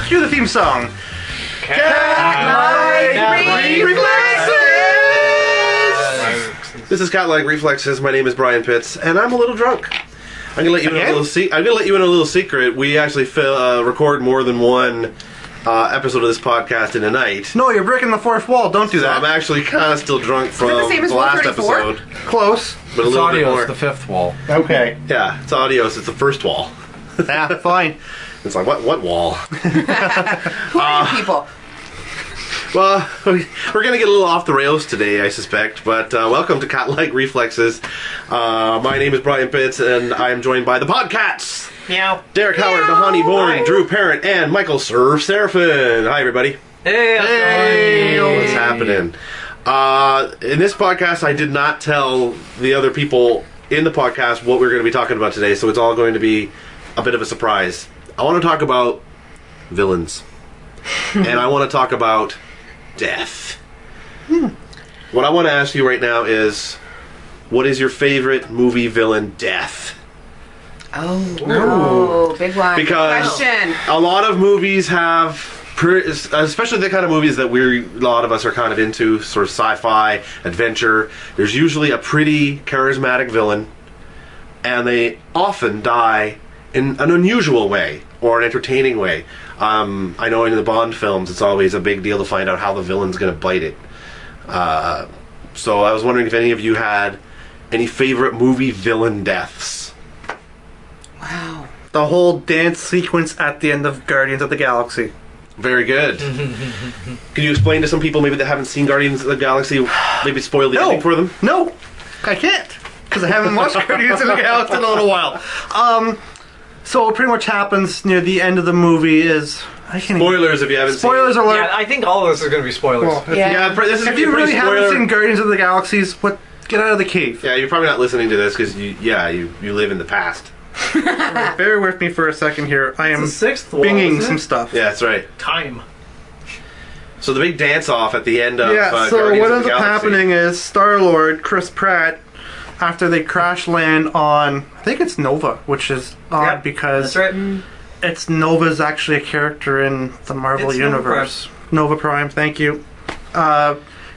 Cue the theme song. Catlike Reflexes! This is Catlike Reflexes. My name is Bryan Piitz, and I'm a little drunk. I'm gonna let you in a little. I'm gonna let you in a little secret. We actually record more than one episode of this podcast in a night. No, you're breaking the fourth wall. Don't do that. I'm actually kind of still drunk from the last episode. Close. But a little bit more. It's the fifth wall. Okay. Yeah, it's audios. It's the first wall. Yeah, fine. It's like, what wall? Who are you people? Well, we're going to get a little off the rails today, I suspect, but welcome to Catlike Reflexes. My name is Bryan Piitz, and I am joined by the PodCats. Meow. Derek Howard, Nahanni, Born, Drew Parent, and Michael Serafin. Hi, everybody. Hey, What's happening? In this podcast, I did not tell the other people in the podcast what we're going to be talking about today, so it's all going to be a bit of a surprise. I want to talk about villains. And I want to talk about death. What I want to ask you right now is, what is your favorite movie villain death? Oh, big one. Because Good question. a lot of movies have, especially the kind of movies that a lot of us are kind of into, sort of sci-fi, adventure, there's usually a pretty charismatic villain, and they often die in an unusual way, or an entertaining way. I know in the Bond films, it's always a big deal to find out how the villain's going to bite it. So I was wondering if any of you had any favorite movie villain deaths. Wow. The whole dance sequence at the end of Guardians of the Galaxy. Very good. Can you explain to some people maybe that haven't seen Guardians of the Galaxy, maybe spoil the ending for them? No, I can't. Because I haven't watched Guardians of the Galaxy in a little while. So what pretty much happens near the end of the movie is... Spoilers if you haven't Spoilers seen alert. Yeah, I think all of this is going to be spoilers. Well, This is if you really haven't seen Guardians of the Galaxies, get out of the cave. Yeah, you're probably not listening to this because you live in the past. Bear with me for a second here. I am the sixth wall, binging isn't some it? stuff. Yeah, that's right. Time. So the big dance-off at the end of So Guardians what of ends the up Galaxy. happening is Star-Lord, Chris Pratt, after they crash land on, I think it's Nova, which is odd because That's right. it's Nova's actually a character in the Marvel It's Universe. Nova Prime, thank you.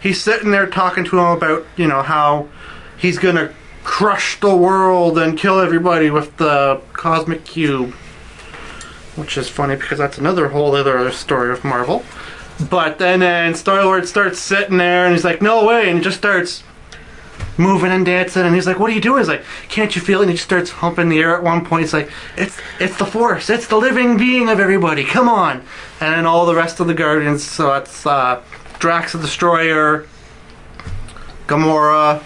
He's sitting there talking to him about, how he's gonna crush the world and kill everybody with the cosmic cube. Which is funny because that's another whole other story of Marvel. But then Star-Lord starts sitting there and he's like, no way, and he just starts moving and dancing, and he's like, what are you doing? He's like, can't you feel it? And he just starts humping the air at one point. He's like, it's the Force, it's the living being of everybody, come on. And then all the rest of the Guardians, so it's Drax the Destroyer, Gamora,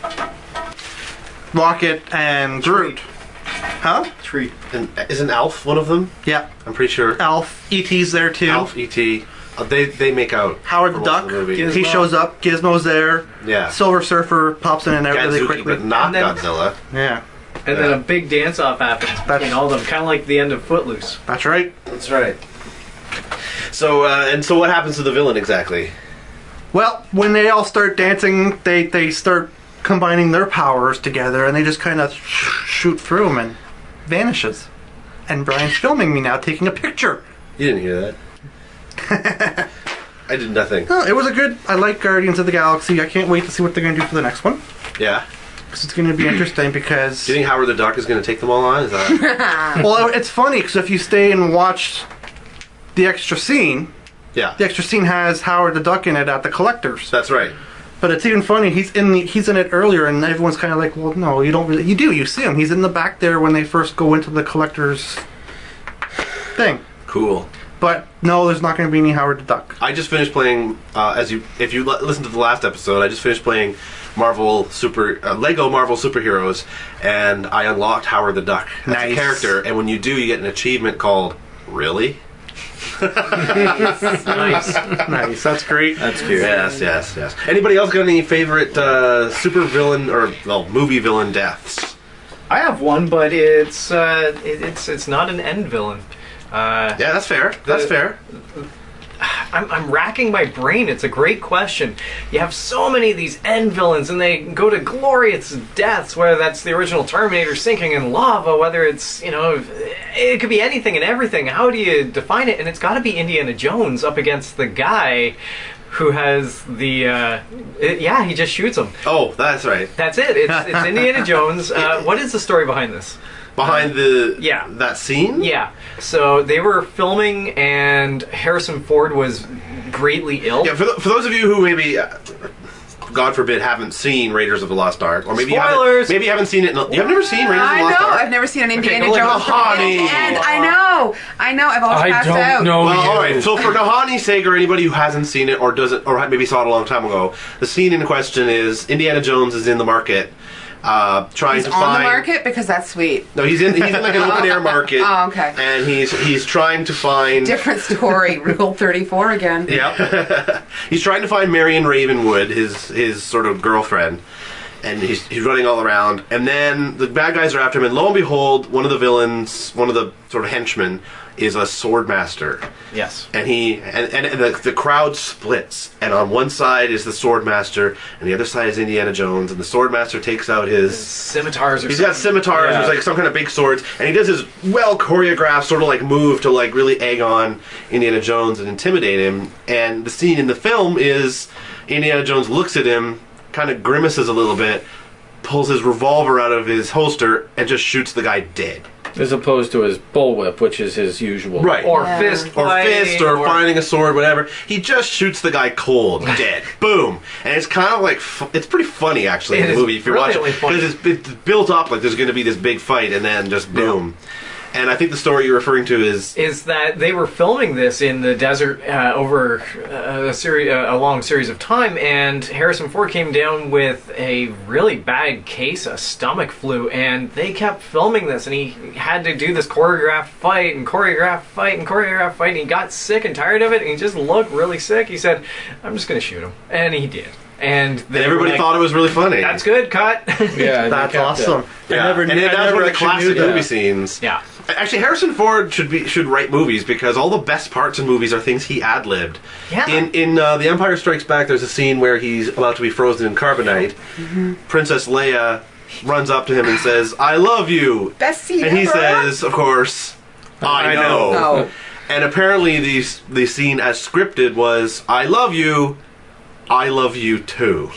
Rocket, and Groot. Huh? Tree. And isn't Alf one of them? Yeah. I'm pretty sure. Alf, E.T.'s there too. Alf, E.T. They make out. Howard for the most Duck, of the movie. he shows up, Gizmo's there. Yeah. Silver Surfer pops in and out really Gadzuki, quickly. but not And then- Godzilla. Yeah, And then a big dance-off happens between all of them, kind of like the end of Footloose. that's right. That's right. So so what happens to the villain exactly? Well, when they all start dancing, they start combining their powers together, and they just kind of shoot through him and vanishes. And Brian's filming me now, taking a picture. You didn't hear that. I did nothing. Oh, it was a good... I like Guardians of the Galaxy. I can't wait to see what they're going to do for the next one. Yeah. Because it's going to be interesting because... Do you think Howard the Duck is going to take them all on? Is that... Well, it's funny because if you stay and watch the extra scene, Yeah. the extra scene has Howard the Duck in it at the Collectors. That's right. But it's even funny. He's in it earlier, and everyone's kind of like, "Well, no, you don't really. You do. You see him. He's in the back there when they first go into the Collector's thing." Cool. But no, there's not going to be any Howard the Duck. I just finished playing. If you listen to the last episode, I just finished playing Lego Marvel Superheroes, and I unlocked Howard the Duck. That's a Nice. character, and when you do, you get an achievement called "Really." Nice. Nice. That's great. That's cute. Yes. Anybody else got any favorite super villain or movie villain deaths? I have one, but it's not an end villain. Yeah, that's fair. That's fair. I'm racking my brain. It's a great question. You have so many of these end villains, and they go to glorious deaths, whether that's the original Terminator sinking in lava, whether it's, it could be anything and everything. How do you define it? And it's got to be Indiana Jones up against the guy who has the, he just shoots him. Oh, that's right. That's it. It's Indiana Jones. What is the story behind this? Behind that scene? Yeah. So they were filming, and Harrison Ford was greatly ill. Yeah, for those of you who maybe, God forbid, haven't seen Raiders of the Lost Ark, or maybe Spoilers! you haven't seen it. You have never seen Raiders of the Lost Ark? I've never seen an Indiana Okay, Jones. Nahanni. And I know. I've always passed out. Well, all right. So for Nahanni's sake, or anybody who hasn't seen it or doesn't, or maybe saw it a long time ago, the scene in question is Indiana Jones is in the market, trying to find. He's on the market because that's sweet. No, he's in like an open air market. Oh, okay. And he's trying to find. Different story. Rule 34 again. Yep. He's trying to find Marion Ravenwood, his sort of girlfriend. And he's running all around, and then the bad guys are after him, and lo and behold, one of the villains, one of the sort of henchmen, is a sword master. Yes. And the crowd splits, and on one side is the sword master, and the other side is Indiana Jones, and the sword master takes out his scimitars. He's got scimitars, there's like some kind of big swords, and he does his well choreographed sort of like move to like really egg on Indiana Jones and intimidate him. And the scene in the film is Indiana Jones looks at him, kind of grimaces a little bit, pulls his revolver out of his holster, and just shoots the guy dead. As opposed to his bullwhip, which is his usual. Right. Or fist fighting, or finding a sword, whatever. He just shoots the guy cold, dead. Boom. And it's kind of like, it's pretty funny actually in the movie if you watch it. Because it's built up like there's going to be this big fight, and then just boom. Yeah. And I think the story you're referring to is that they were filming this in the desert over a long series of time, and Harrison Ford came down with a really bad case of stomach flu, and they kept filming this, and he had to do this choreographed fight, and he got sick and tired of it, and he just looked really sick. He said, "I'm just going to shoot him," and he did. And everybody thought it was really funny. That's good, cut. Yeah, that's awesome. Yeah. And that's one of the classic movie scenes. Yeah. Actually, Harrison Ford should write movies because all the best parts in movies are things he ad-libbed. Yeah. In The Empire Strikes Back, there's a scene where he's about to be frozen in carbonite. Mm-hmm. Princess Leia runs up to him and says, "I love you." Best scene And he ever. says, of course, "I know." Oh. And apparently the scene as scripted was, "I love you too."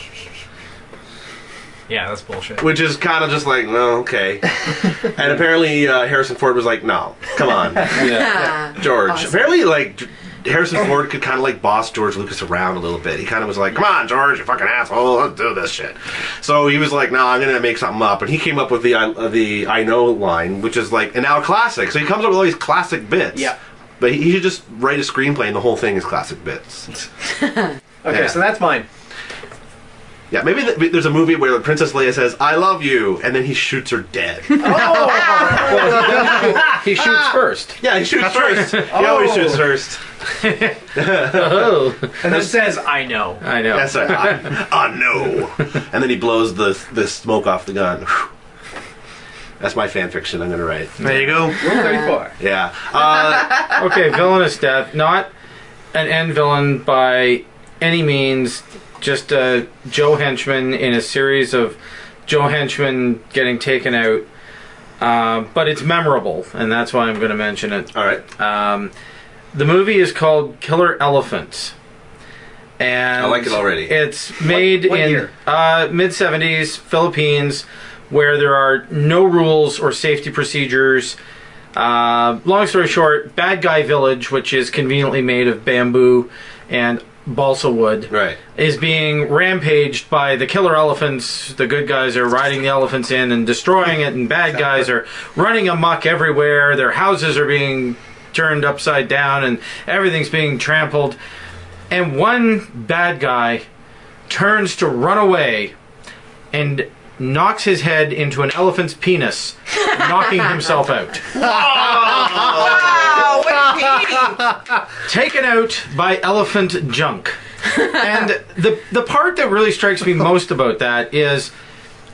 Yeah, that's bullshit. Which is kind of just like, well, okay. And apparently Harrison Ford was like, "No, come on, George." Awesome. Apparently, like, Harrison Ford could kind of like boss George Lucas around a little bit. He kind of was like, "Come on, George, you fucking asshole, let's do this shit." So he was like, "No, I'm gonna make something up," and he came up with the "I know" line, which is like now a classic. So he comes up with all these classic bits. Yeah. But he should just write a screenplay, and the whole thing is classic bits. Okay, Yeah. so that's mine. Yeah, maybe there's a movie where Princess Leia says, "I love you," and then he shoots her dead. He shoots first. Yeah, he shoots first. He always shoots first. Oh. And then says, "I know." I know. That's right. I know. And then he blows the smoke off the gun. That's my fan fiction I'm going to write. There you go. Rule 34. Yeah. Okay, villainous death. Not an end villain by any means. Just a Joe henchman in a series of Joe henchmen getting taken out. But it's memorable, and that's why I'm going to mention it. All right. The movie is called Killer Elephants. And I like it already. It's made What in year? mid-70s, Philippines, where there are no rules or safety procedures. Long story short, Bad Guy Village, which is conveniently made of bamboo and balsa wood, Right. is being rampaged by the killer elephants. The good guys are riding the elephants in and destroying it, and bad guys are running amok everywhere. Their houses are being turned upside down, and everything's being trampled. And one bad guy turns to run away and knocks his head into an elephant's penis, knocking himself out. Wow, what a beating. Taken out by elephant junk. And the part that really strikes me most about that is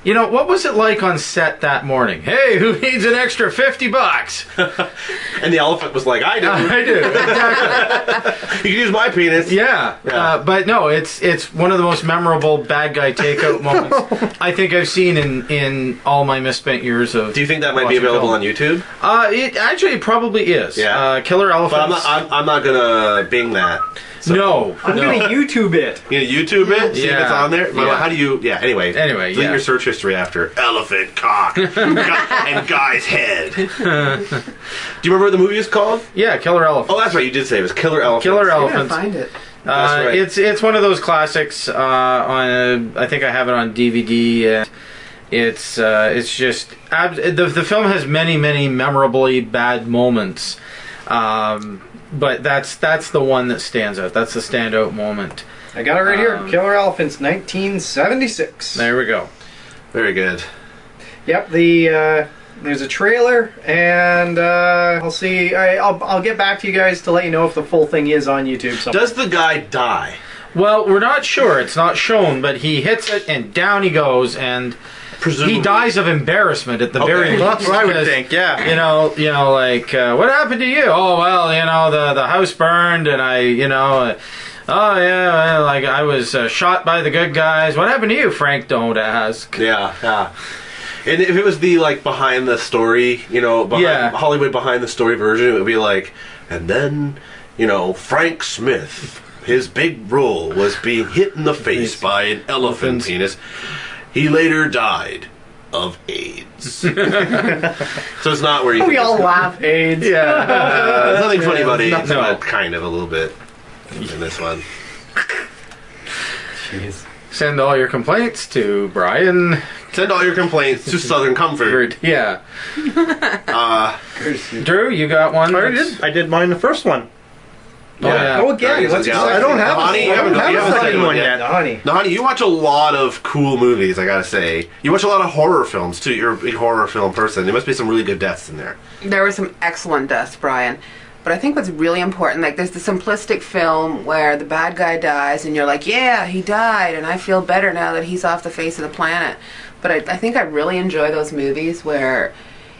You know, what was it like on set that morning? Hey, who needs an extra $50? And the elephant was like, I do. I do. Exactly. You can use my penis. Yeah. Yeah. But no, it's one of the most memorable bad guy takeout moments I think I've seen in all my misspent years of. Do you think that might be watching available film. on YouTube? It actually probably is. Yeah. Killer But Elephants. I'm not gonna Bing that. No. I'm going to YouTube it. You gonna YouTube it? See if Yeah. it's on there? Yeah. How do you... Yeah, anyway. Delete yeah. your search history after elephant cock and guy's head. Do you remember what the movie is called? Yeah, Killer Elephants. Oh, that's right. You did say it was Killer Elephant. Killer I gotta Elephants. find it. That's right. It's one of those classics. I think I have it on DVD. It's just the film has many memorably bad moments, but that's the one that stands out. That's the standout moment. I got it right here. Killer Elephants, 1976. There we go. Very good. Yep. There's a trailer, and I'll see. I'll get back to you guys to let you know if the full thing is on YouTube. Somewhere. Does the guy die? Well, we're not sure. It's not shown, but he hits it and down he goes, and Presumably. he dies of embarrassment at the Okay. very. That's what I would because, think, yeah. You know, like what happened to you? Oh well, the house burned, and oh yeah, well, like I was shot by the good guys. What happened to you, Frank? Don't ask. Yeah. And if it was the behind the story, Hollywood behind the story version, it would be like, and then, Frank Smith, his big role was being hit in the face by an elephant penis. He later died of AIDS. So it's not where you. We think all it's laugh. AIDS. Yeah. There's nothing funny about AIDS, No. but kind of a little bit in this one. Jeez. Send all your complaints to Bryan. Send all your complaints to Southern Comfort. Yeah. Drew, you got one? I did mine the first one. Oh, yeah. Oh, again. What's your I don't have Nahanni, a- you haven't I don't have a seen second one yet. Nahanni. Nahanni, you watch a lot of cool movies, I gotta say. You watch a lot of horror films, too. You're a big horror film person. There must be some really good deaths in there. There were some excellent deaths, Brian. But I think what's really important, there's the simplistic film where the bad guy dies and you're like, yeah, he died and I feel better now that he's off the face of the planet. But I think I really enjoy those movies where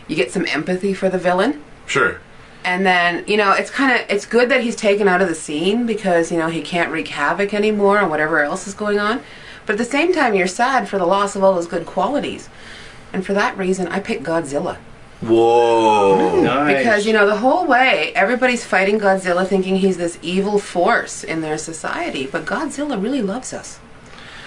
you get some empathy for the villain. Sure. And then, it's good that he's taken out of the scene because, he can't wreak havoc anymore and whatever else is going on. But at the same time, you're sad for the loss of all those good qualities. And for that reason, I picked Godzilla. Whoa. Nice. Because, the whole way, everybody's fighting Godzilla thinking he's this evil force in their society. But Godzilla really loves us.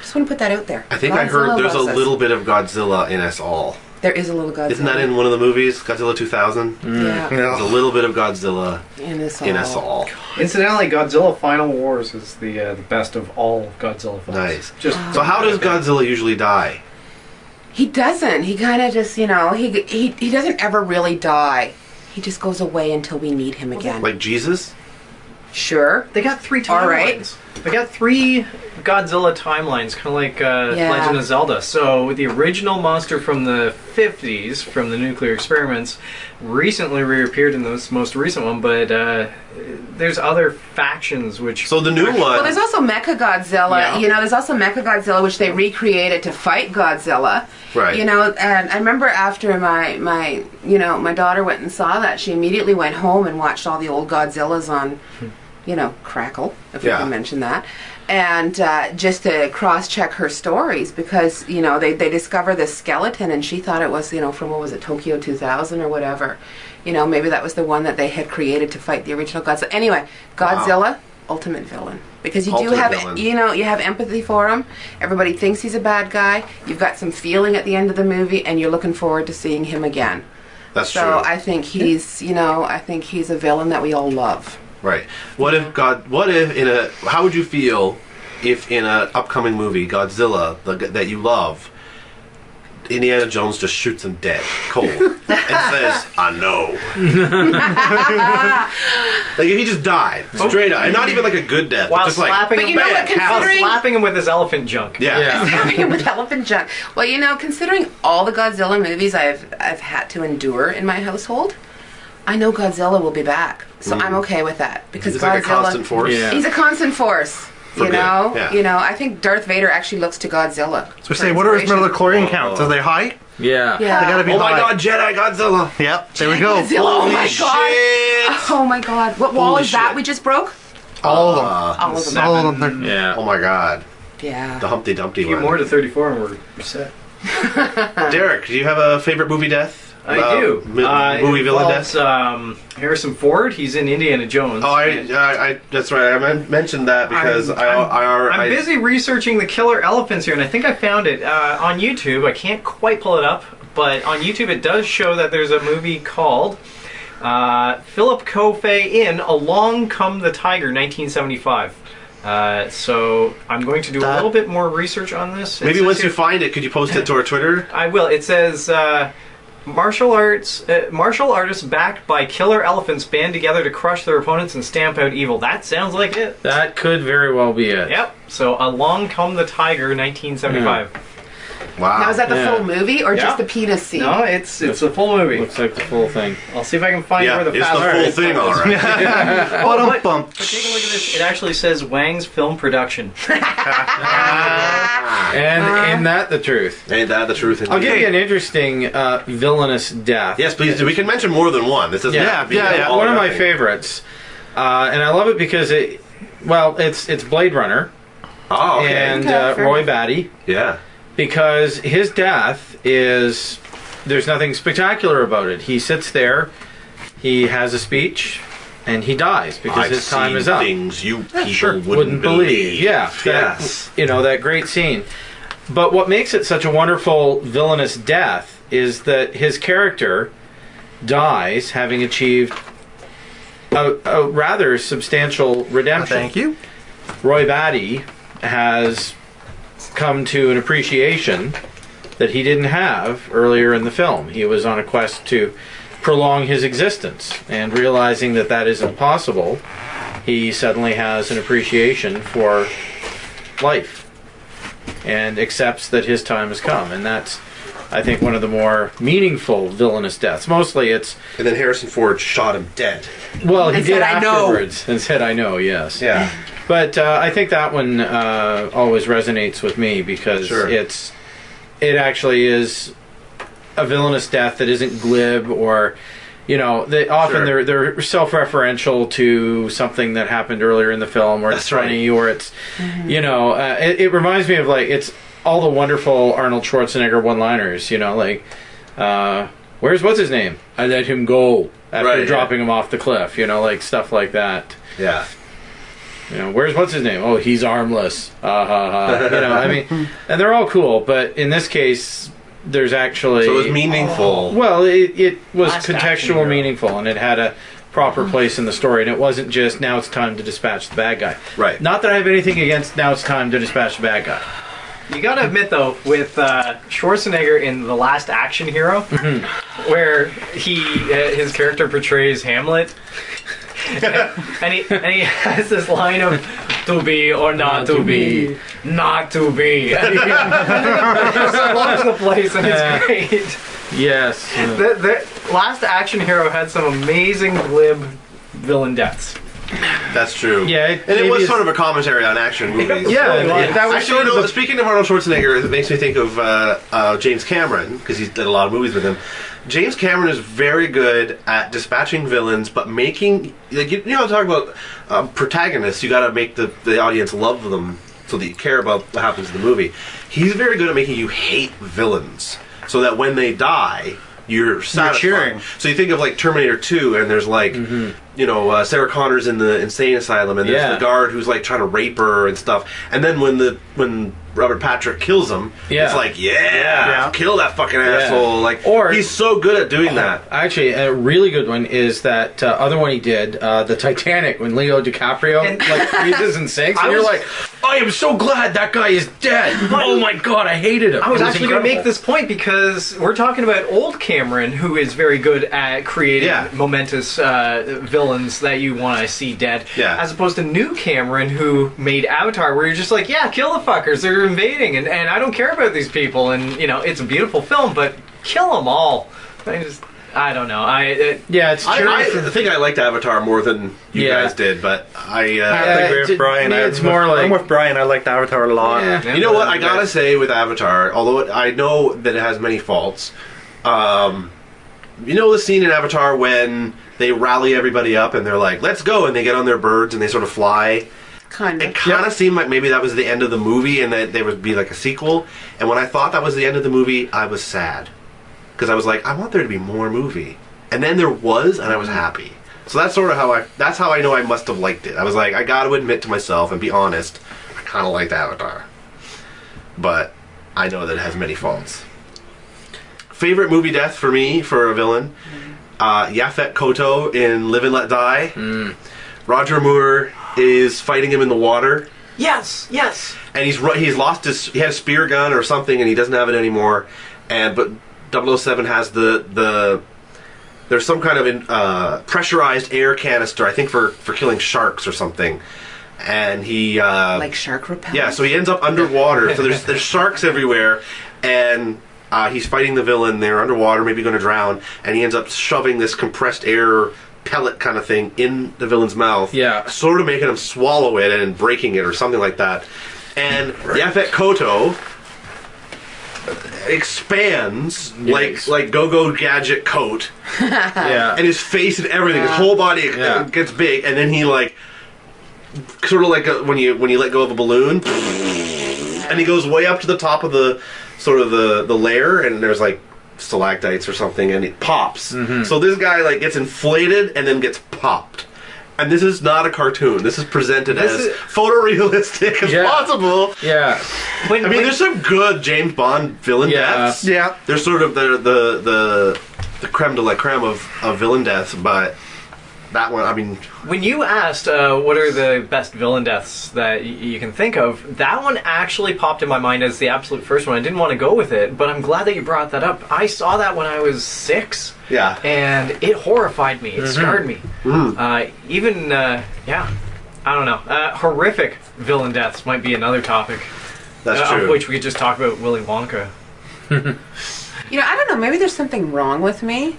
Just want to put that out there. I think I heard there's a little bit of Godzilla in us all. There is a little Godzilla. Isn't that in one of the movies, Godzilla 2000? Yeah. There's a little bit of Godzilla In us in us all. Incidentally, Godzilla Final Wars is the best of all Godzilla films. Nice. Just So how does Godzilla usually die? He doesn't. He kind of just, he doesn't ever really die. He just goes away until we need him again. Like Jesus? Sure. They got 3 timelines. All right. They got 3 Godzilla timelines, kind of like Legend of Zelda. So the original monster from the 50s, from the nuclear experiments, recently reappeared in this most recent one, but there's other factions which... So the new one... Well, there's also Mechagodzilla. Yeah. There's also Mechagodzilla, which they recreated to fight Godzilla. Right. And I remember after my daughter went and saw that, she immediately went home and watched all the old Godzillas on, Crackle, if we can mention that. And just to cross-check her stories because, they discover this skeleton and she thought it was, from, what was it, Tokyo 2000 or whatever. Maybe that was the one that they had created to fight the original Godzilla. Anyway, Godzilla, ultimate villain. Because you do have, villain. you have empathy for him. Everybody thinks he's a bad guy. You've got some feeling at the end of the movie and you're looking forward to seeing him again. That's so true. I think he's, a villain that we all love. Right. How would you feel if in an upcoming movie, Godzilla, that you love, Indiana Jones just shoots him dead, cold, and says, I know. Like if he just died, straight up, and not even like a good death, While just like, slapping But him, you know what, considering- slapping him with his elephant junk. yeah. Having him with elephant junk. Well, considering all the Godzilla movies I've had to endure in my household, I know Godzilla will be back. So I'm okay with that. Because He's Godzilla... like a constant force. Yeah. He's a constant force. For You good, know, yeah. I think Darth Vader actually looks to Godzilla. So say, what are his midichlorian counts? Are they high? Yeah. Yeah. They gotta be Oh my high. God, Jedi Godzilla! Yep, there we go. Godzilla, oh Holy my god! shit! Oh my god! What wall Holy is that shit. we just broke? All of them. All of them. All of them. Yeah. Oh my God, Yeah. the Humpty Dumpty A few one. more to 34 and we're set. Derek, do you have a favorite movie death? I do. Movie villain death? Harrison Ford. He's in Indiana Jones. Oh, I that's right. I mentioned that because I'm busy researching the killer elephants here, and I think I found it on YouTube. I can't quite pull it up, but on YouTube it does show that there's a movie called Philip Coffey in Along Come the Tiger, 1975. So I'm going to do a little bit more research on this. Maybe once you find it, could you post it to our Twitter? I will. It says martial artists backed by killer elephants band together to crush their opponents and stamp out evil. That sounds like it. That could very well be it. Yep. So Along Come the Tiger, 1975. Wow. Now is that the Yeah. full movie or Yeah. just the penis scene? No, it's the full movie. Looks like the full thing. I'll see if I can find Yeah, where the it's fast the full thing, all right. but Bump. take a look at this. It actually says Wang's Film Production. And ain't that the truth? Ain't that the truth? I'll give you an interesting villainous death. Yes, please do. We can mention more than one. This doesn't have to be all One of or my nothing. favorites, and I love it because it's Blade Runner Oh, okay. and Okay, fair Roy enough. Batty, Yeah. because his death is there's nothing spectacular about it. He sits there, he has a speech, and he dies because I've his time seen is up. things you people Wouldn't believe. Yeah, Yes. that great scene. But what makes it such a wonderful villainous death is that his character dies having achieved a rather substantial redemption. Thank you. Roy Batty has come to an appreciation that he didn't have earlier in the film. He was on a quest to prolong his existence, and realizing that that isn't possible, he suddenly has an appreciation for life and accepts that his time has come. And that's, I think, one of the more meaningful villainous deaths. Mostly it's, And then Harrison Ford shot him dead. well, he And did said, "I know." afterwards and said, I know, yes. Yeah. But I think that one always resonates with me because Sure. it actually is a villainous death that isn't glib or, often Sure. they're self-referential to something that happened earlier in the film, or it's That's right. funny, or it's, it reminds me of it's all the wonderful Arnold Schwarzenegger one-liners, where's what's his name? I let him go after Right, yeah. dropping him off the cliff, stuff like that. Yeah. Where's what's his name? Oh, he's armless. Ha ha ha. And they're all cool, but in this case, there's actually. So it was meaningful. Well, it was Last action contextual, hero. meaningful, and it had a proper place in the story, and it wasn't just now it's time to dispatch the bad guy. Right. Not that I have anything against now it's time to dispatch the bad guy. You gotta admit, though, with Schwarzenegger in The Last Action Hero, where his character portrays Hamlet, and he has this line of "to be or not to be, not to be." And he just all over the place, and it's great. Yes. The Last Action Hero had some amazing glib villain deaths. That's true. Yeah, and it maybe was it's- sort of a commentary on action movies. Yeah, Really that was Actually, sort of the speaking of Arnold Schwarzenegger, it makes me think of James Cameron, because he's did a lot of movies with him. James Cameron is very good at dispatching villains, but making talk about protagonists. You got to make the audience love them so that you care about what happens in the movie. He's very good at making you hate villains, so that when they die, you're satisfied. cheering. So you think of Terminator 2, and there's Sarah Connor's in the insane asylum, and there's Yeah. the guard who's trying to rape her and stuff. And then when Robert Patrick kills him, Yeah. it's kill that fucking asshole. Or- he's so good at doing that. Actually, a really good one is that other one he did, the Titanic, when Leo DiCaprio And- freezes and sinks, I and you're was- like, I am so glad that guy is dead. Oh my god, I hated him. I was It actually going to incredible. make this point because we're talking about old Cameron, who is very good at creating Yeah. momentous villains that you want to see dead, Yeah. as opposed to new Cameron, who made Avatar, where you're just like, yeah, kill the fuckers, they're invading, and I don't care about these people, and it's a beautiful film, but kill them all. I don't know. Yeah, it's true. I think I liked Avatar more than you guys did, but I agree with Brian. It's more like I'm with Brian. I liked Avatar a lot. Yeah. you know what? I gotta say with Avatar, although I know that it has many faults, you know the scene in Avatar when they rally everybody up and they're like, let's go, and they get on their birds and they sort of fly? Kind of. It kind of seemed like maybe that was the end of the movie and that there would be like a sequel. And when I thought that was the end of the movie, I was sad. Because I was like, I want there to be more movie. And then there was, and I was happy. So that's sort of that's how I know I must have liked it. I was like, I got to admit to myself and be honest, I kind of liked Avatar. But I know that it has many faults. Favorite movie death for me, for a villain, Yaphet Kotto in Live and Let Die. Roger Moore is fighting him in the water. Yes. And he's lost he had a spear gun or something and he doesn't have it anymore. But 007 has there's some kind of pressurized air canister, I think for killing sharks or something. And he like shark repellent. yeah, so he ends up underwater. So there's sharks everywhere, and he's fighting the villain. They're underwater, maybe going to drown, and he ends up shoving this compressed air pellet kind of thing in the villain's mouth. Yeah, sort of making him swallow it and breaking it or something like that. And Yaphet Kotto expands like Go-Go Gadget coat, and his face and everything, his whole body gets big, and then he like sort of like when you let go of a balloon, and he goes way up to the top of the sort of the layer, and there's like stalactites or something, and it pops. So this guy like gets inflated and then gets popped. And this is not a cartoon. This is presented as photorealistic as possible. Yeah. There's some good James Bond villain deaths. Yeah. They're sort of the creme de la creme of villain deaths, but that one, When you asked what are the best villain deaths that you can think of, that one actually popped in my mind as the absolute first one. I didn't want to go with it, but I'm glad that you brought that up. I saw that when I was 6. Yeah. And it horrified me. It scarred me. I don't know. Horrific villain deaths might be another topic. That's true. Of which we could just talk about Willy Wonka. I don't know. Maybe there's something wrong with me.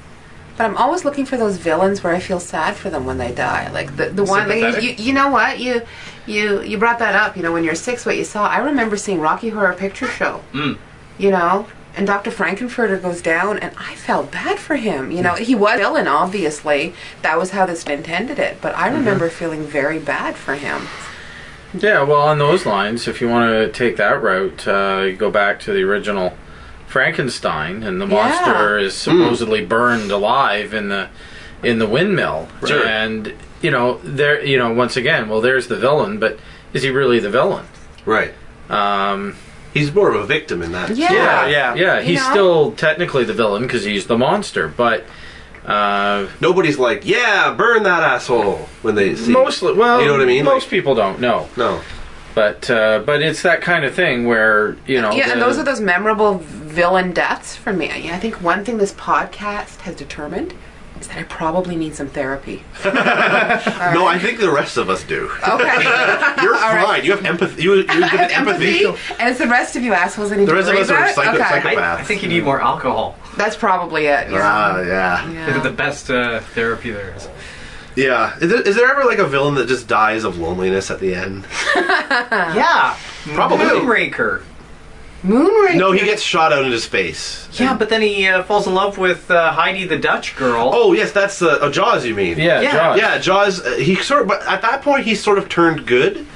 But I'm always looking for those villains where I feel sad for them when they die. Like the one, like, you know what? You brought that up. You know, when you're 6, what you saw. I remember seeing Rocky Horror Picture Show. You know, and Dr. Frankenfurter goes down, and I felt bad for him. You know, he was a villain, obviously. That was how this intended it. But I remember feeling very bad for him. Yeah, well, on those lines, if you want to take that route, you go back to the original Frankenstein, and the monster is supposedly burned alive in the windmill. Sure. And once again, well, there's the villain, but is he really the villain? Right. He's more of a victim in that. Yeah. He's still technically the villain because he's the monster, but nobody's like, yeah, burn that asshole when they see. Mostly, well, you know what I mean. Most people don't. No. But it's that kind of thing where and those are those memorable villain deaths for me. I think one thing this podcast has determined is that I probably need some therapy. No, I think the rest of us do. Okay, you're fine. Right. You have empathy. You have empathy, and it's the rest of you assholes I need the rest to of us are psychopaths. I think you need more alcohol. That's probably it. Yeah. The best therapy there is. Yeah. Is there ever like a villain that just dies of loneliness at the end? Yeah. Probably. Moonraker. No, he gets shot out into space. Yeah, but then he falls in love with Heidi the Dutch girl. Oh, yes, that's Jaws, you mean? Yeah. Jaws. Yeah, Jaws, but at that point he's sort of turned good.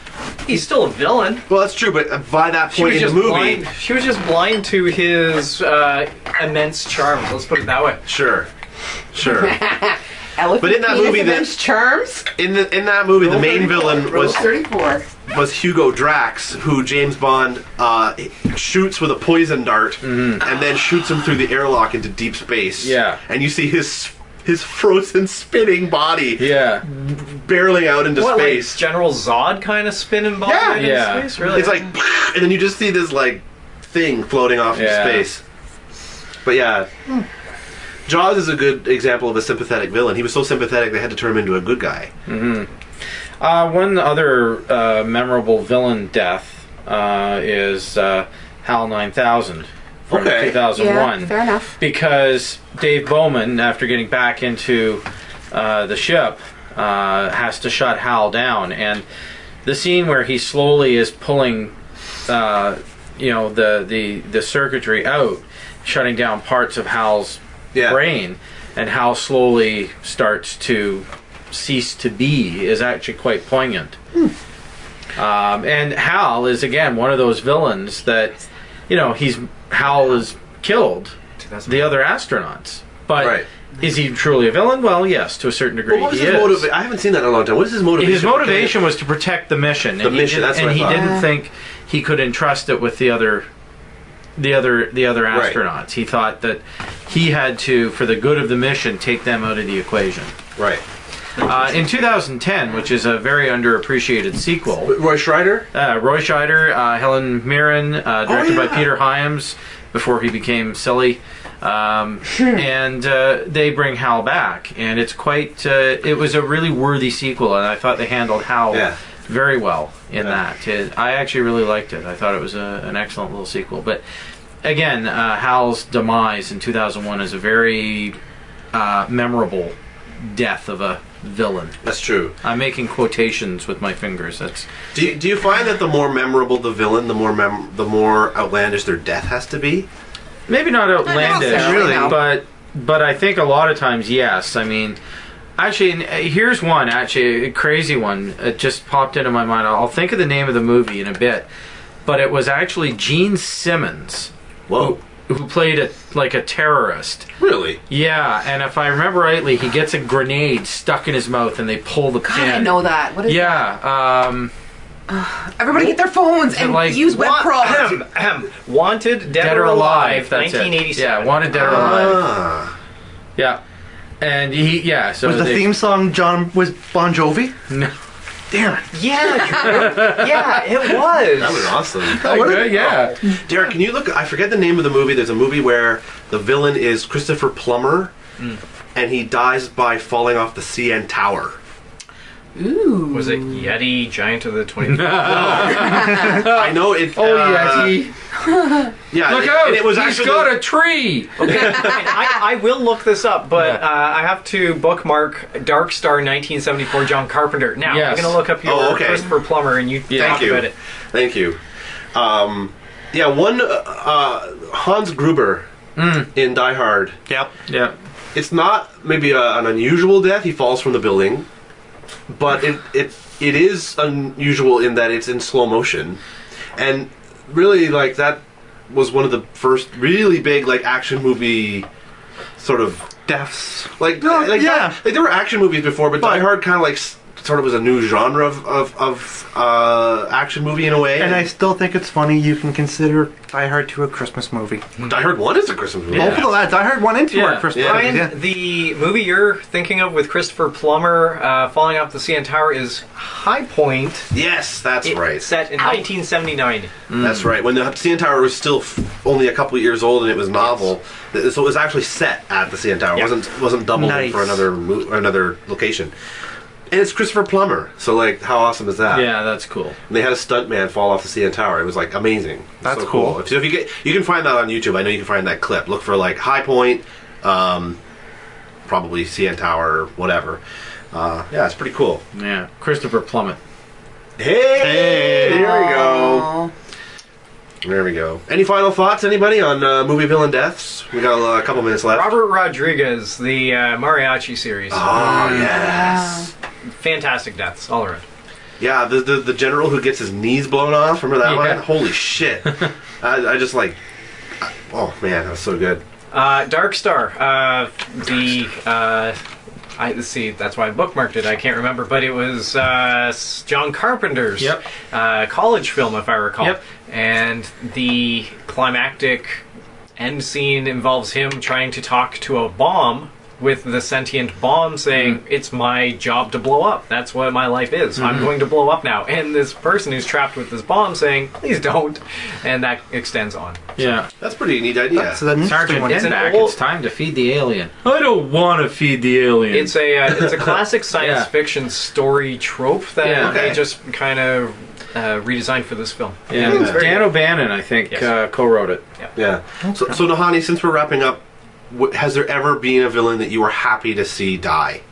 He's still a villain. Well, that's true, but by that point in the movie... She was just blind to his immense charms, let's put it that way. Sure. But in that movie, charms. In that movie, the main villain was 34. Was Hugo Drax, who James Bond shoots with a poison dart and then shoots him through the airlock into deep space. Yeah, and you see his frozen spinning body. Yeah, barreling out into space. Like General Zod kind of spinning body. Yeah, into space? Really? It's like, and then you just see this like thing floating off into space. But yeah. Jaws is a good example of a sympathetic villain. He was so sympathetic they had to turn him into a good guy. One other memorable villain death is HAL 9000 from Okay. 2001. Yeah, fair enough. Because Dave Bowman, after getting back into the ship, has to shut Hal down, and the scene where he slowly is pulling, the circuitry out, shutting down parts of Hal's brain, and Hal slowly starts to cease to be, is actually quite poignant. And Hal is again one of those villains that, Hal is killed the other astronauts, but. Right. Is he truly a villain? Well, yes, to a certain degree. What was he his is. motivation? I haven't seen that in a long time. What is his motivation? His motivation was to protect the mission. The mission. That's what I he thought. didn't think he could entrust it with the other astronauts. Right. He thought that he had to, for the good of the mission, take them out of the equation. Right. In 2010, which is a very underappreciated sequel, Roy Scheider? Roy Scheider, Helen Mirren, directed by yeah. Peter Hyams before he became silly. And they bring Hal back, and it's quite. It was a really worthy sequel, and I thought they handled Hal very well in that. I actually really liked it. I thought it was an excellent little sequel. But again, Hal's demise in 2001 is a very memorable death of a villain. That's true. I'm making quotations with my fingers. That's. Do you find that the more memorable the villain, the more outlandish their death has to be? Maybe not outlandish, necessarily, no. but I think a lot of times, yes. I mean, actually, here's one, a crazy one. It just popped into my mind. I'll think of the name of the movie in a bit. But it was actually Gene Simmons Whoa. who played a terrorist. Really? Yeah, and if I remember rightly, he gets a grenade stuck in his mouth and they pull the God, pin. I know that. What is Yeah, Everybody get their phones and like- use web crawlers. Wanted, Dead, or Alive, that's it. 1987. Yeah, Wanted, Dead or Alive. Ah. Yeah. And so Was the they- theme song was Bon Jovi? No. Damn it. Yeah, it was. That was awesome. Good, yeah. Derek, can you look? I forget the name of the movie. There's a movie where the villain is Christopher Plummer, and he dies by falling off the CN Tower. Ooh. Was it Yeti, Giant of the 20th? I know it. Oh, Yeti. Yeah, Look out! And it was He's actually got a tree! Okay, I will look this up, but I have to bookmark Dark Star 1974 John Carpenter. Now, Yes. I'm going to look up your okay. Christopher Plummer and you talk about it. Thank you. One Hans Gruber in Die Hard. Yep. Yeah. It's not maybe an unusual death. He falls from the building, but it is unusual in that it's in slow motion, and really like that was one of the first really big like action movie sort of deaths. Like there were action movies before, but Die Hard kind of like sort of was a new genre of action movie in a way. And I still think it's funny you can consider Die Hard 2 a Christmas movie. Die Hard 1 is a Christmas movie. Yeah. Both of the lads, Die Hard 1 and 2 are Christmas Brian, movies. Yeah. the movie you're thinking of with Christopher Plummer falling off the CN Tower is High Point. Yes, that's right. Set in 1979. That's right. When the CN Tower was still only a couple of years old and it was novel, so it was actually set at the CN Tower. Yeah. It wasn't doubled Nice. for another location. And it's Christopher Plummer, so like, how awesome is that? Yeah, that's cool. And they had a stuntman fall off the CN Tower. It was like amazing. That's so cool. So if you can find that on YouTube. I know you can find that clip. Look for like High Point, probably CN Tower, or whatever. Yeah, it's pretty cool. Yeah. Christopher Plummet. Hey, there we go. Aw. There we go. Any final thoughts, anybody, on movie villain deaths? We got a couple minutes left. Robert Rodriguez, the Mariachi series. Oh, yes. Fantastic deaths all around. Yeah, the general who gets his knees blown off. Remember that Yeah. one? Holy shit. I just like... Oh, man, that was so good. Dark Star. Let's see, that's why I bookmarked it. I can't remember, but it was John Carpenter's college film, if I recall. Yep. And the climactic end scene involves him trying to talk to a bomb with the sentient bomb saying, it's my job to blow up. That's what my life is. I'm going to blow up now. And this person who's trapped with this bomb saying, please don't. And that extends on. Yeah. That's a pretty neat idea. That's an interesting Sergeant one. It's an Pinback, old- it's time to feed the alien. I don't want to feed the alien. It's a classic science Yeah. fiction story trope that Yeah. they Okay. just kind of redesigned for this film. Yeah, And it's very Dan good. O'Bannon, I think, Yes. co-wrote it. Yeah. So Nahanni, since we're wrapping up, has there ever been a villain that you were happy to see die?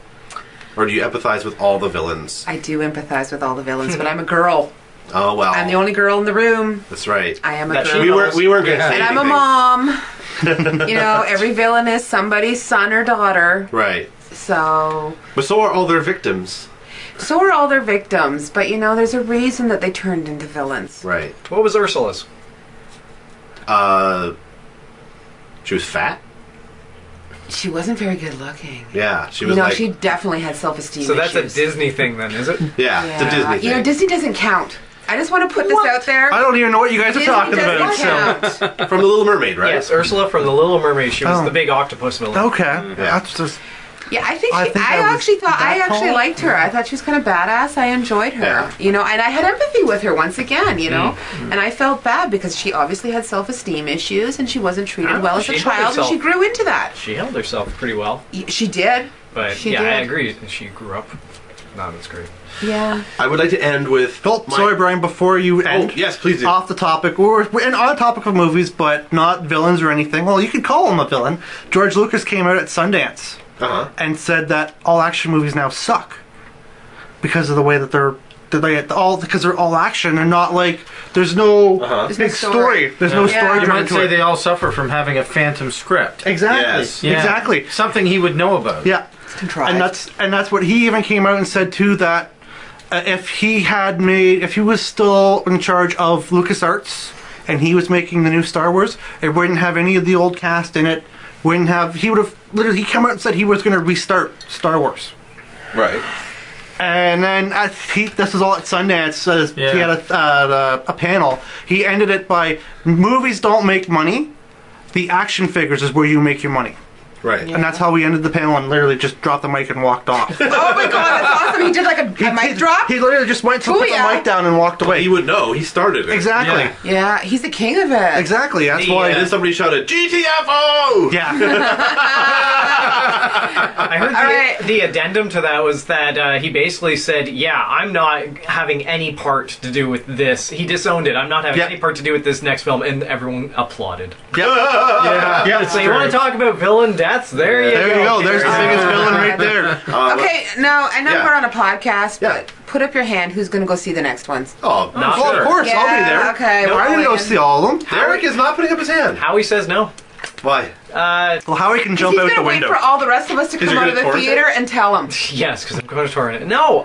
Or do you empathize with all the villains? I do empathize with all the villains, but I'm a girl. Oh, well. I'm the only girl in the room. That's right. I am a That girl. she We weren't going to Yeah. say And I'm anything. a mom. You know, every villain is somebody's son or daughter. Right. So But so are all their victims. are all their victims. But you know, there's a reason that they turned into villains. Right. What was Ursula's? She was fat? She wasn't very good looking. Yeah. She You was know, like... she definitely had self-esteem So that's issues. a Disney thing then, is it? Yeah, it's a Disney thing. You know, Disney doesn't count. I just want to put this out there. I don't even know what you guys are Disney talking doesn't about. count. From The Little Mermaid, right? Yes, Ursula from The Little Mermaid. She was Oh. the big octopus villain. Okay, that's just. Yeah, I think I she, think I I was actually thought I that actually tall. liked her. I thought she was kind of badass. I enjoyed her. Yeah. You know, and I had empathy with her once again, you know. And I felt bad because she obviously had self-esteem issues and she wasn't treated well as a she held child and herself. she grew into that. She held herself pretty well. She did. But She yeah, I did. agree. She grew up not as great. Yeah. I would like to end with... Oh, sorry, Brian. Before you Oh, end, yes, please do. off the topic, we're and on the topic of movies, but not villains or anything. Well, you could call him a villain. George Lucas came out at Sundance Uh-huh. and said that all action movies now suck because of the way that they're because they're all action. They're not like there's no Uh-huh. big story. There's no Yeah. story You driven might to say it. they all suffer from having a phantom script. Exactly. Yes. Yeah. Exactly. Something he would know about. Yeah. Contrived. And that's what he even came out and said too, that if he was still in charge of LucasArts and he was making the new Star Wars, it wouldn't have any of the old cast in it. He would have literally, he came out and said he was going to restart Star Wars. Right. And then this was all at Sundance. Yeah. He had a panel. He ended it by, movies don't make money. The action figures is where you make your money. Right. And that's how we ended the panel and literally just dropped the mic and walked off. Oh my god, that's awesome. He did like a mic drop. He literally just went to put the Booyah. mic down and walked away. He would know. He started it. Exactly. Yeah. Yeah, he's the king of it. Exactly. That's The, why. And then somebody shouted, GTFO! Yeah. I heard All right. the addendum to that was that he basically said, yeah, I'm not having any part to do with this. He disowned it. I'm not having Yeah. any part to do with this next film. And everyone applauded. yeah. Yeah. So you want to talk about villain deaths? There you go. There you go. There's the Very biggest good. villain right there. Okay, now I know Yeah. we're on a podcast, Yeah. but put up your hand. Who's going to go see the next ones? Oh, Not well, sure. of course. I'll be there. Okay. No, we're I didn't all go in. see all of them. Derek is not putting up his hand. Howie says no. Why? Well, Howie can jump He's out going the to wait window. for all the rest of us to he come out of gonna the torch theater it? and tell him. Yes, because I'm going to torrent it. No,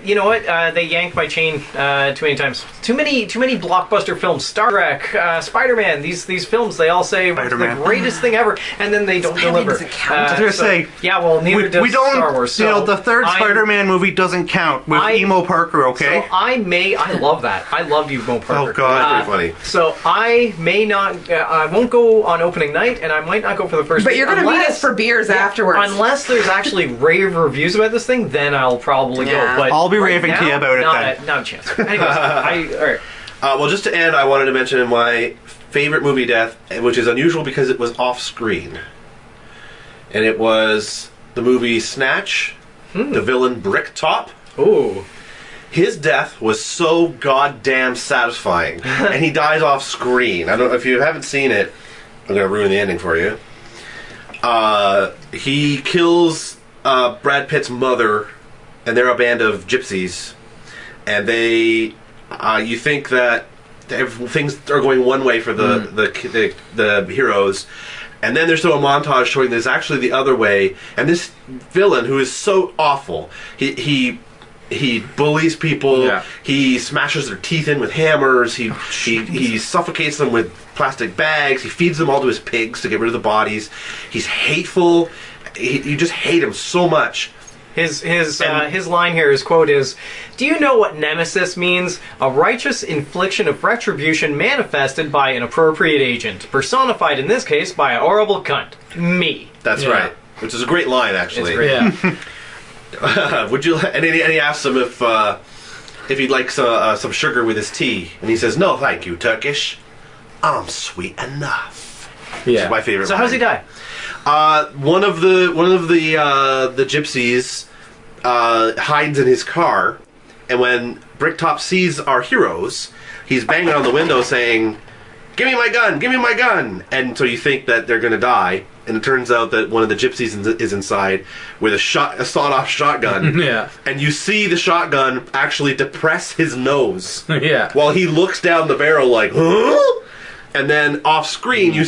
you know what? They yanked my chain too many times. Too many blockbuster films. Star Trek, Spider-Man. These films, they all say it's the Spider-Man. greatest thing ever, and then they don't Spider-Man deliver. doesn't count. I was gonna say, yeah, well, neither does we don't. Star Wars. So you know, the third I'm- Spider-Man movie doesn't count with Emo Parker. Okay. So I love that. I loved you, Mo Parker. Oh, God. That's pretty funny. So I may not, I won't go on opening night, and I might not go for the first. But week you're going to meet unless- us for beers yeah, afterwards. Unless there's actually rave reviews about this thing, then I'll probably Yeah. go. But I'll be right raving to now, you about it not then. not a chance. Anyways, all right. Well, just to end, I wanted to mention my favorite movie death, which is unusual because it was off screen. And it was the movie Snatch, the villain Bricktop. Ooh. His death was so goddamn satisfying. And he dies off screen. I don't know if you haven't seen it, I'm going to ruin the ending for you. He kills Brad Pitt's mother, and they're a band of gypsies. And they, you think that things are going one way for the heroes, and then there's still a montage showing there's actually the other way. And this villain, who is so awful, he bullies people. Yeah. He smashes their teeth in with hammers. He suffocates them with plastic bags. He feeds them all to his pigs to get rid of the bodies. He's hateful. You just hate him so much. His line here, his quote is, "Do you know what nemesis means? A righteous infliction of retribution manifested by an appropriate agent, personified in this case by a horrible cunt. Me." That's Yeah. right. Which is a great line, actually. It's great. Yeah. Would you? And he asks him if he'd like some sugar with his tea, and he says, "No, thank you, Turkish. I'm sweet enough." Which Yeah. is my favorite. So how's he line. die? One of the gypsies hides in his car, And when Bricktop sees our heroes, he's banging on the window saying, "Give me my gun! Give me my gun!" And so you think that they're going to die. And it turns out that one of the gypsies is inside with a sawed-off shotgun. Yeah. And you see the shotgun actually depress his nose. Yeah. While he looks down the barrel like, huh? And then off screen you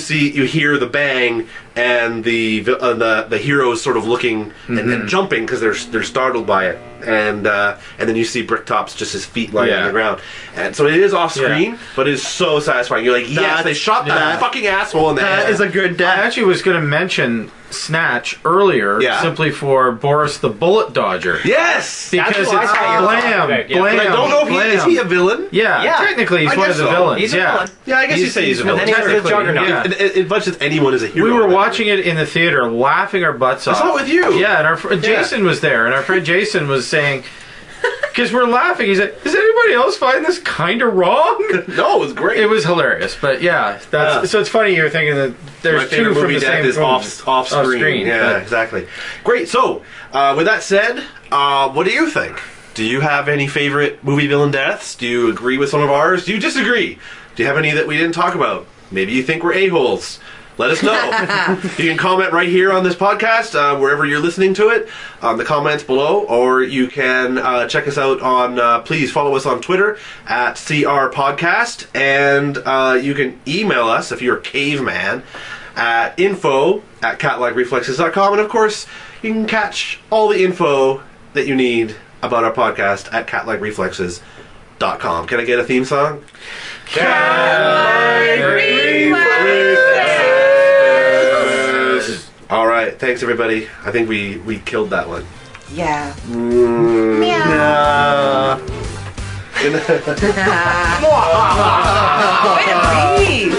hear the bang and the heroes sort of looking and jumping because they're startled by it. And then you see Bricktop's just his feet lying on the ground. And so it is off screen, but it is so satisfying. You're like, yes, they shot that fucking asshole in the head. That is a good I death. actually was going to mention Snatch earlier simply for Boris the Bullet Dodger. Yes! Because it's That's what I thought you were blam, talking about, yeah. blam, But I don't know if is he a villain? Yeah, technically he's I one guess of the so. villains. He's a villain. Yeah, I guess you say he's a villain. And then he's the Technically, Juggernaut. yeah. As much as anyone is a hero. We were watching it in the theater, laughing our butts off. I saw it with you. Yeah, and our friend Jason was there, and our friend Jason was saying, because we're laughing, he's like, "Does anybody else find this kind of wrong?" No, it was great. It was hilarious, but so it's funny you're thinking that My there's favorite two from movie the death same is film. off screen. Yeah, exactly. Great. So, with that said, what do you think? Do you have any favorite movie villain deaths? Do you agree with some of ours? Do you disagree? Do you have any that we didn't talk about? Maybe you think we're a-holes. Let us know. You can comment right here on this podcast, wherever you're listening to it, on the comments below, or you can check us out on, please follow us on Twitter at CR Podcast, and you can email us if you're a caveman at info@catlikereflexes.com, and of course, you can catch all the info that you need about our podcast at catlikereflexes.com. Can I get a theme song? All right, thanks everybody. I think we killed that one. Yeah. Yeah. Way to breathe.